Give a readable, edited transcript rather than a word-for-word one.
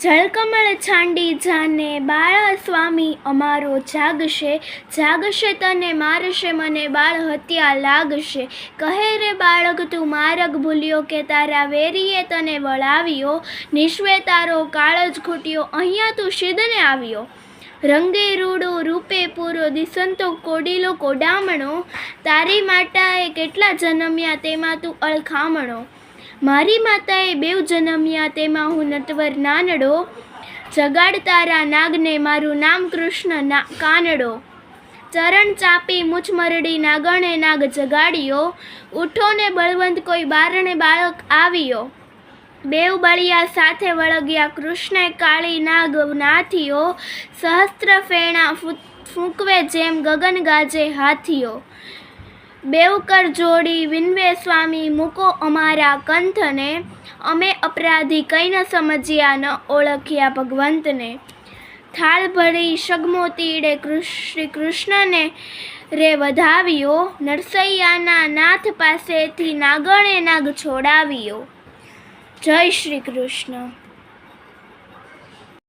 જળકમળ છાંડી જાને બાળા સ્વામી અમારો જાગશે, જાગશે તને મારશે મને બાળ હત્યા લાગશે. કહે રે બાળક તું માર્ગ ભૂલ્યો કે તારા વેરીએ તને વળાવ્યો, નિશ્વે તારો કાળજ ખૂટ્યો અહીંયા તું સિદ્ધને આવ્યો. રંગે રૂડો રૂપે પૂરો દિસંતો કોડીલો કોડામણો, તારી માતાએ કેટલા જન્મ્યા તેમાં તું અળખામણો. મારી માતાએ બેવ જન્મ્યા તેમાં હું નટવર નાનડો, જગાડ તારા નાગને મારું નામ કૃષ્ણ કાનડો. ચરણ ચાપી મુછ મરડી નાગણે નાગ જગાડ્યો, ઉઠો ને બળવંત કોઈ બારણે બાળક આવ્યો. બેવ બળિયા સાથે વળગ્યા કૃષ્ણે કાળી નાગ નાથીઓ, સહસ્ત્ર ફેણા ફૂંકવે જેમ ગગન ગાજે હાથીઓ. બેવ કર જોડી વિનવે સ્વામી મૂકો અમારા કંથને, અમે અપરાધી કંઈ ન સમજ્યા ન ઓળખ્યા ભગવંતને. થાળ ભરી સગમો તીડે શ્રી કૃષ્ણને રે વધાવ્યો, નરસૈયાના નાથ પાસેથી નાગણે નાગ છોડાવ્યો. જય શ્રી કૃષ્ણ.